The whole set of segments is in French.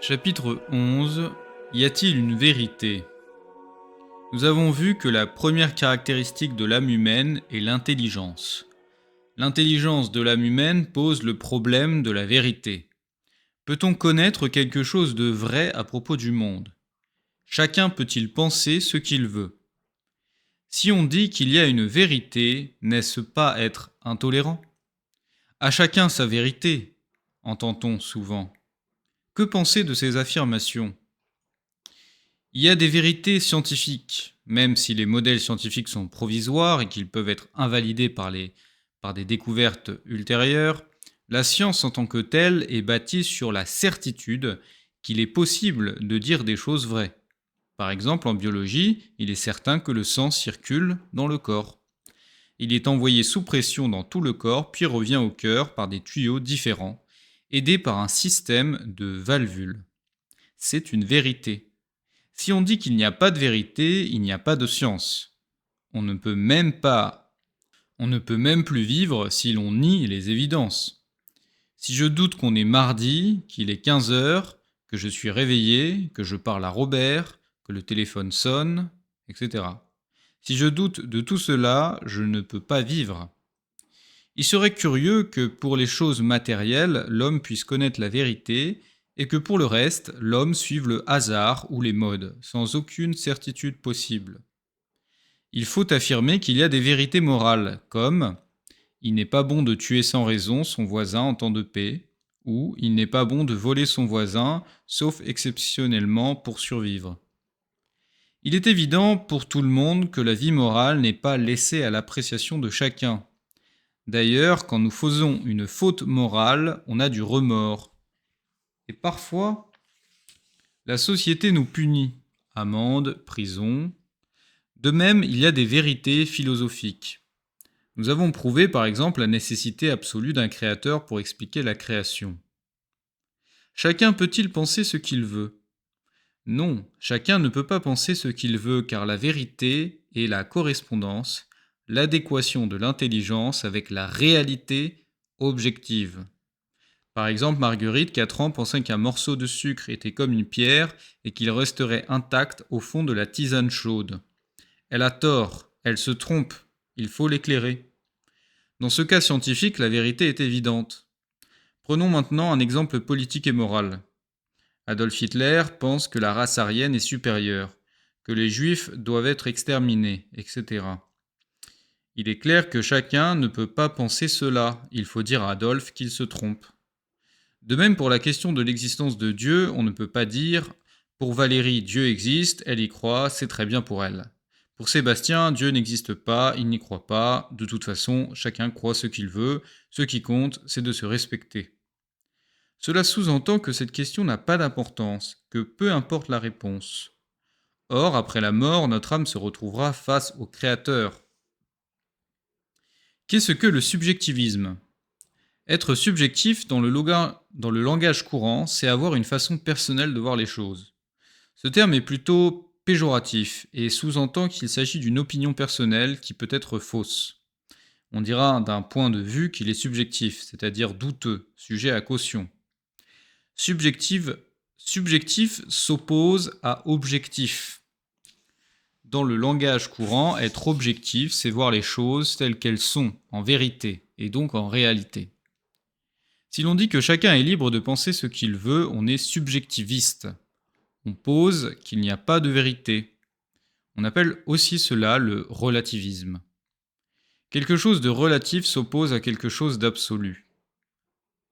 Chapitre 11. Y a-t-il une vérité? Nous avons vu que la première caractéristique de l'âme humaine est l'intelligence. L'intelligence de l'âme humaine pose le problème de la vérité. Peut-on connaître quelque chose de vrai à propos du monde? Chacun peut-il penser ce qu'il veut? Si on dit qu'il y a une vérité, n'est-ce pas être intolérant? À chacun sa vérité, entend-on souvent. Que penser de ces affirmations? Il y a des vérités scientifiques, même si les modèles scientifiques sont provisoires et qu'ils peuvent être invalidés par des découvertes ultérieures. La science en tant que telle est bâtie sur la certitude qu'il est possible de dire des choses vraies. Par exemple, en biologie, il est certain que le sang circule dans le corps. Il est envoyé sous pression dans tout le corps, puis revient au cœur par des tuyaux différents, aidés par un système de valvules. C'est une vérité. Si on dit qu'il n'y a pas de vérité, il n'y a pas de science. On ne peut même plus vivre si l'on nie les évidences. Si je doute qu'on est mardi, qu'il est 15 heures, que je suis réveillé, que je parle à Robert, que le téléphone sonne, etc. Si je doute de tout cela, je ne peux pas vivre. Il serait curieux que pour les choses matérielles, l'homme puisse connaître la vérité et que pour le reste, l'homme suive le hasard ou les modes, sans aucune certitude possible. Il faut affirmer qu'il y a des vérités morales, comme il n'est pas bon de tuer sans raison son voisin en temps de paix, ou il n'est pas bon de voler son voisin, sauf exceptionnellement pour survivre. Il est évident pour tout le monde que la vie morale n'est pas laissée à l'appréciation de chacun. D'ailleurs, quand nous faisons une faute morale, on a du remords. Et parfois, la société nous punit. Amende, prison. De même, il y a des vérités philosophiques. Nous avons prouvé par exemple la nécessité absolue d'un créateur pour expliquer la création. Chacun peut-il penser ce qu'il veut? Non, chacun ne peut pas penser ce qu'il veut car la vérité est la correspondance, l'adéquation de l'intelligence avec la réalité objective. Par exemple, Marguerite, 4 ans, pensait qu'un morceau de sucre était comme une pierre et qu'il resterait intact au fond de la tisane chaude. Elle a tort, elle se trompe, il faut l'éclairer. Dans ce cas scientifique, la vérité est évidente. Prenons maintenant un exemple politique et moral. Adolf Hitler pense que la race aryenne est supérieure, que les juifs doivent être exterminés, etc. Il est clair que chacun ne peut pas penser cela, il faut dire à Adolf qu'il se trompe. De même pour la question de l'existence de Dieu, on ne peut pas dire « Pour Valérie, Dieu existe, elle y croit, c'est très bien pour elle ». Pour Sébastien, Dieu n'existe pas, il n'y croit pas, de toute façon, chacun croit ce qu'il veut, ce qui compte, c'est de se respecter. Cela sous-entend que cette question n'a pas d'importance, que peu importe la réponse. Or, après la mort, notre âme se retrouvera face au Créateur. Qu'est-ce que le subjectivisme ? Être subjectif dans le langage courant, c'est avoir une façon personnelle de voir les choses. Ce terme est plutôt péjoratif et sous-entend qu'il s'agit d'une opinion personnelle qui peut être fausse. On dira d'un point de vue qu'il est subjectif, c'est-à-dire douteux, sujet à caution. Subjectif s'oppose à objectif. Dans le langage courant, être objectif, c'est voir les choses telles qu'elles sont, en vérité, et donc en réalité. Si l'on dit que chacun est libre de penser ce qu'il veut, on est subjectiviste. On pose qu'il n'y a pas de vérité. On appelle aussi cela le relativisme. Quelque chose de relatif s'oppose à quelque chose d'absolu.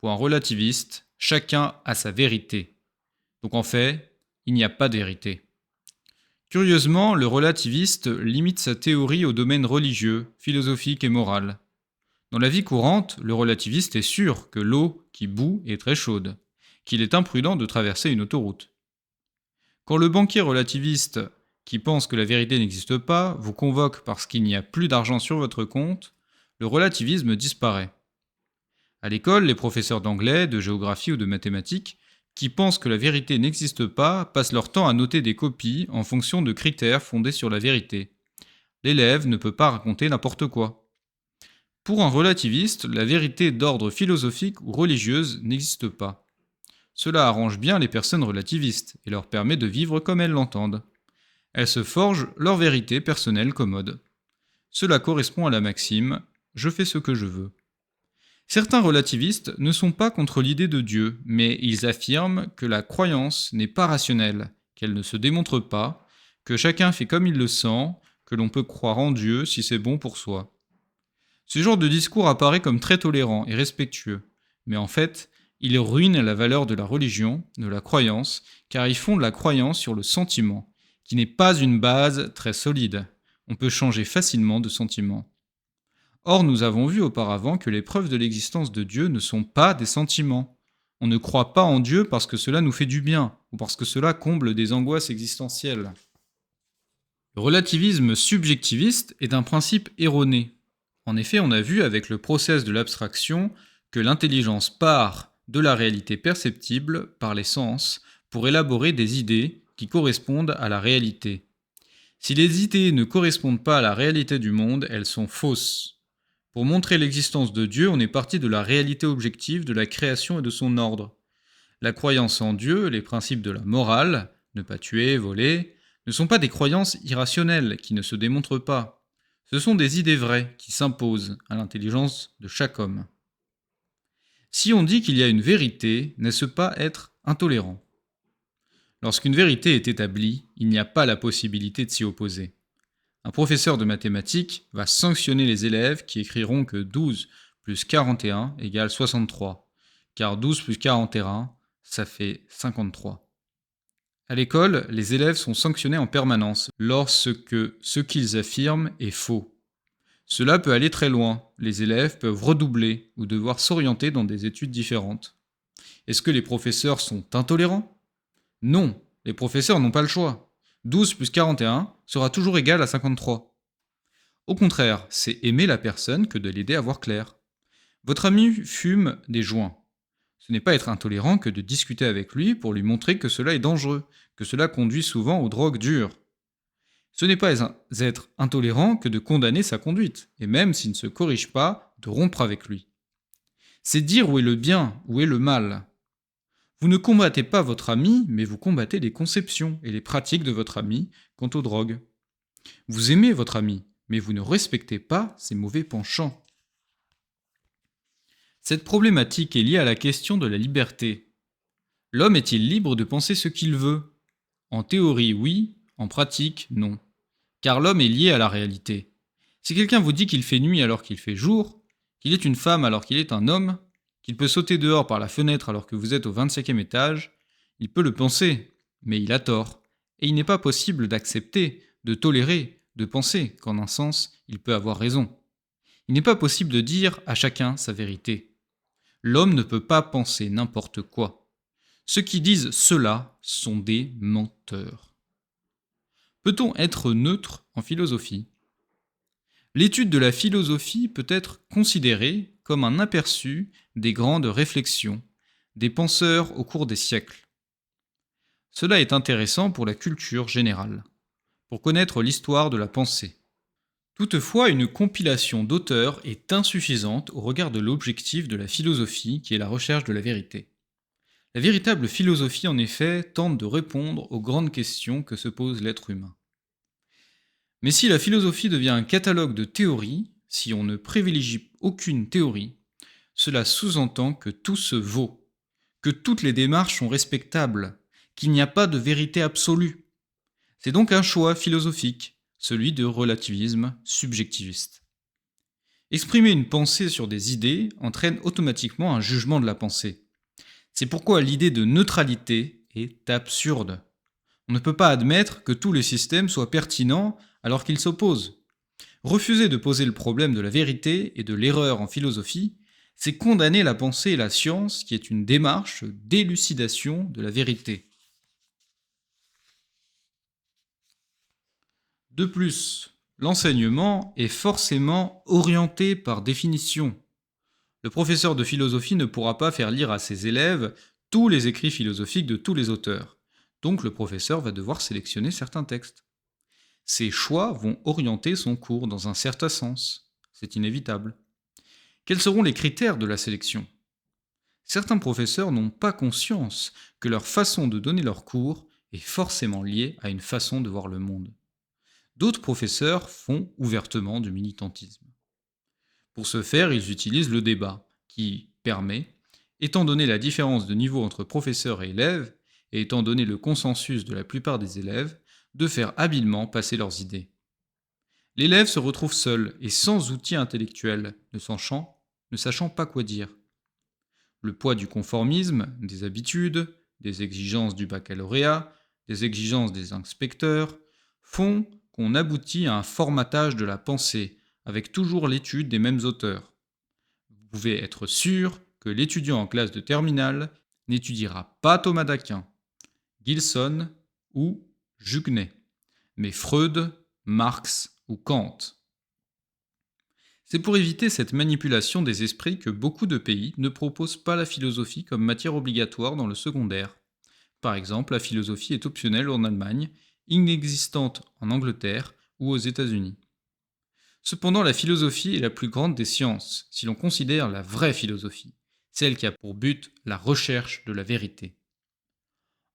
Pour un relativiste, chacun a sa vérité. Donc en fait, il n'y a pas de vérité. Curieusement, le relativiste limite sa théorie au domaine religieux, philosophique et moral. Dans la vie courante, le relativiste est sûr que l'eau qui bout est très chaude, qu'il est imprudent de traverser une autoroute. Quand le banquier relativiste, qui pense que la vérité n'existe pas, vous convoque parce qu'il n'y a plus d'argent sur votre compte, le relativisme disparaît. À l'école, les professeurs d'anglais, de géographie ou de mathématiques, qui pensent que la vérité n'existe pas, passent leur temps à noter des copies en fonction de critères fondés sur la vérité. L'élève ne peut pas raconter n'importe quoi. Pour un relativiste, la vérité d'ordre philosophique ou religieuse n'existe pas. Cela arrange bien les personnes relativistes et leur permet de vivre comme elles l'entendent. Elles se forgent leur vérité personnelle commode. Cela correspond à la maxime « je fais ce que je veux ». Certains relativistes ne sont pas contre l'idée de Dieu, mais ils affirment que la croyance n'est pas rationnelle, qu'elle ne se démontre pas, que chacun fait comme il le sent, que l'on peut croire en Dieu si c'est bon pour soi. Ce genre de discours apparaît comme très tolérant et respectueux, mais en fait, il ruine la valeur de la religion, de la croyance, car il fonde la croyance sur le sentiment, qui n'est pas une base très solide. On peut changer facilement de sentiment. Or, nous avons vu auparavant que les preuves de l'existence de Dieu ne sont pas des sentiments. On ne croit pas en Dieu parce que cela nous fait du bien, ou parce que cela comble des angoisses existentielles. Le relativisme subjectiviste est un principe erroné. En effet, on a vu avec le process de l'abstraction que l'intelligence part de la réalité perceptible par les sens pour élaborer des idées qui correspondent à la réalité. Si les idées ne correspondent pas à la réalité du monde, elles sont fausses. Pour montrer l'existence de Dieu, on est parti de la réalité objective de la création et de son ordre. La croyance en Dieu, les principes de la morale, ne pas tuer, voler, ne sont pas des croyances irrationnelles qui ne se démontrent pas. Ce sont des idées vraies qui s'imposent à l'intelligence de chaque homme. Si on dit qu'il y a une vérité, n'est-ce pas être intolérant? Lorsqu'une vérité est établie, il n'y a pas la possibilité de s'y opposer. Un professeur de mathématiques va sanctionner les élèves qui écriront que 12 plus 41 égale 63, car 12 plus 41, ça fait 53. À l'école, les élèves sont sanctionnés en permanence lorsque ce qu'ils affirment est faux. Cela peut aller très loin, les élèves peuvent redoubler ou devoir s'orienter dans des études différentes. Est-ce que les professeurs sont intolérants? Non, les professeurs n'ont pas le choix. 12 plus 41 sera toujours égal à 53. Au contraire, c'est aimer la personne que de l'aider à voir clair. Votre ami fume des joints. Ce n'est pas être intolérant que de discuter avec lui pour lui montrer que cela est dangereux, que cela conduit souvent aux drogues dures. Ce n'est pas être intolérant que de condamner sa conduite, et même s'il ne se corrige pas, de rompre avec lui. C'est dire où est le bien, où est le mal. Vous ne combattez pas votre ami, mais vous combattez les conceptions et les pratiques de votre ami quant aux drogues. Vous aimez votre ami, mais vous ne respectez pas ses mauvais penchants. Cette problématique est liée à la question de la liberté. L'homme est-il libre de penser ce qu'il veut? En théorie, oui, en pratique, non. Car l'homme est lié à la réalité. Si quelqu'un vous dit qu'il fait nuit alors qu'il fait jour, qu'il est une femme alors qu'il est un homme, qu'il peut sauter dehors par la fenêtre alors que vous êtes au 25e étage, il peut le penser, mais il a tort. Et il n'est pas possible d'accepter, de tolérer, de penser qu'en un sens, il peut avoir raison. Il n'est pas possible de dire à chacun sa vérité. L'homme ne peut pas penser n'importe quoi. Ceux qui disent cela sont des menteurs. Peut-on être neutre en philosophie? L'étude de la philosophie peut être considérée comme un aperçu des grandes réflexions des penseurs au cours des siècles. Cela est intéressant pour la culture générale, pour connaître l'histoire de la pensée. Toutefois, une compilation d'auteurs est insuffisante au regard de l'objectif de la philosophie qui est la recherche de la vérité. La véritable philosophie, en effet, tente de répondre aux grandes questions que se pose l'être humain. Mais si la philosophie devient un catalogue de théories, si on ne privilégie aucune théorie, cela sous-entend que tout se vaut, que toutes les démarches sont respectables, qu'il n'y a pas de vérité absolue. C'est donc un choix philosophique, celui de relativisme subjectiviste. Exprimer une pensée sur des idées entraîne automatiquement un jugement de la pensée. C'est pourquoi l'idée de neutralité est absurde. On ne peut pas admettre que tous les systèmes soient pertinents alors qu'ils s'opposent. Refuser de poser le problème de la vérité et de l'erreur en philosophie, c'est condamner la pensée et la science qui est une démarche d'élucidation de la vérité. De plus, l'enseignement est forcément orienté par définition. Le professeur de philosophie ne pourra pas faire lire à ses élèves tous les écrits philosophiques de tous les auteurs. Donc le professeur va devoir sélectionner certains textes. Ces choix vont orienter son cours dans un certain sens. C'est inévitable. Quels seront les critères de la sélection? Certains professeurs n'ont pas conscience que leur façon de donner leurs cours est forcément liée à une façon de voir le monde. D'autres professeurs font ouvertement du militantisme. Pour ce faire, ils utilisent le débat, qui permet, étant donné la différence de niveau entre professeurs et élèves, et étant donné le consensus de la plupart des élèves, de faire habilement passer leurs idées. L'élève se retrouve seul et sans outil intellectuel, ne sachant pas quoi dire. Le poids du conformisme, des habitudes, des exigences du baccalauréat, des exigences des inspecteurs, font qu'on aboutit à un formatage de la pensée, avec toujours l'étude des mêmes auteurs. Vous pouvez être sûr que l'étudiant en classe de terminale n'étudiera pas Thomas d'Aquin, Gilson ou Jugnet, mais Freud, Marx ou Kant. C'est pour éviter cette manipulation des esprits que beaucoup de pays ne proposent pas la philosophie comme matière obligatoire dans le secondaire. Par exemple, la philosophie est optionnelle en Allemagne, inexistante en Angleterre ou aux États-Unis. Cependant, la philosophie est la plus grande des sciences, si l'on considère la vraie philosophie, celle qui a pour but la recherche de la vérité.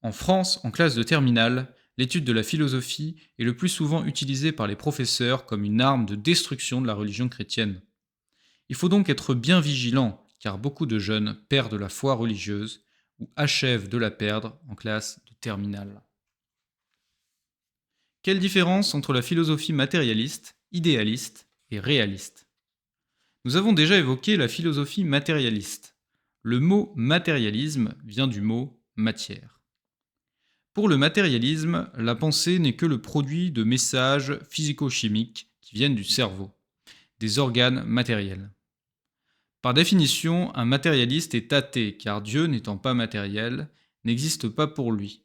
En France, en classe de terminale, l'étude de la philosophie est le plus souvent utilisée par les professeurs comme une arme de destruction de la religion chrétienne. Il faut donc être bien vigilant, car beaucoup de jeunes perdent la foi religieuse ou achèvent de la perdre en classe de terminale. Quelle différence entre la philosophie matérialiste, idéaliste et réaliste? Nous avons déjà évoqué la philosophie matérialiste. Le mot matérialisme vient du mot matière. Pour le matérialisme, la pensée n'est que le produit de messages physico-chimiques qui viennent du cerveau, des organes matériels. Par définition, un matérialiste est athée, car Dieu n'étant pas matériel, n'existe pas pour lui.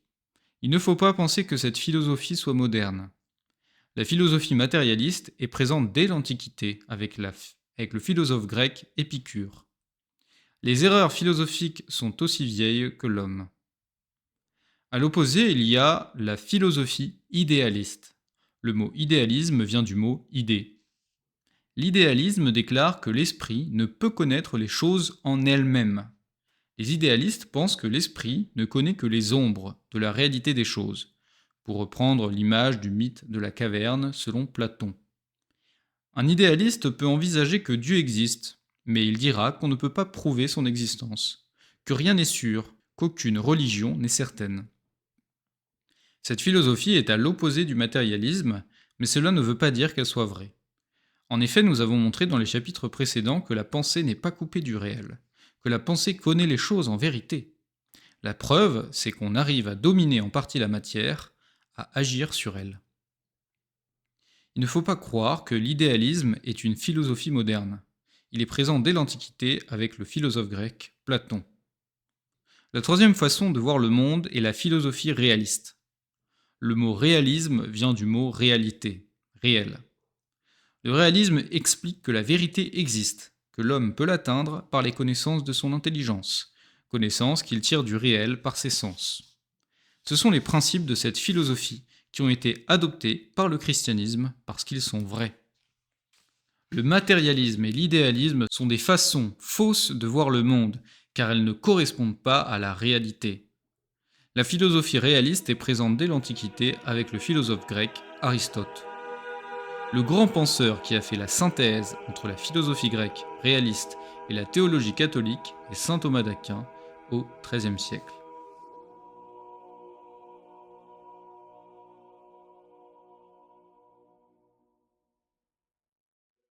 Il ne faut pas penser que cette philosophie soit moderne. La philosophie matérialiste est présente dès l'Antiquité avec le philosophe grec Épicure. Les erreurs philosophiques sont aussi vieilles que l'homme. À l'opposé, il y a la philosophie idéaliste. Le mot idéalisme vient du mot idée. L'idéalisme déclare que l'esprit ne peut connaître les choses en elles-mêmes. Les idéalistes pensent que l'esprit ne connaît que les ombres de la réalité des choses, pour reprendre l'image du mythe de la caverne selon Platon. Un idéaliste peut envisager que Dieu existe, mais il dira qu'on ne peut pas prouver son existence, que rien n'est sûr, qu'aucune religion n'est certaine. Cette philosophie est à l'opposé du matérialisme, mais cela ne veut pas dire qu'elle soit vraie. En effet, nous avons montré dans les chapitres précédents que la pensée n'est pas coupée du réel, que la pensée connaît les choses en vérité. La preuve, c'est qu'on arrive à dominer en partie la matière, à agir sur elle. Il ne faut pas croire que l'idéalisme est une philosophie moderne. Il est présent dès l'Antiquité avec le philosophe grec Platon. La troisième façon de voir le monde est la philosophie réaliste. Le mot réalisme vient du mot réalité, réel. Le réalisme explique que la vérité existe, que l'homme peut l'atteindre par les connaissances de son intelligence, connaissances qu'il tire du réel par ses sens. Ce sont les principes de cette philosophie qui ont été adoptés par le christianisme parce qu'ils sont vrais. Le matérialisme et l'idéalisme sont des façons fausses de voir le monde, car elles ne correspondent pas à la réalité. La philosophie réaliste est présente dès l'Antiquité avec le philosophe grec Aristote. Le grand penseur qui a fait la synthèse entre la philosophie grecque réaliste et la théologie catholique est saint Thomas d'Aquin au XIIIe siècle.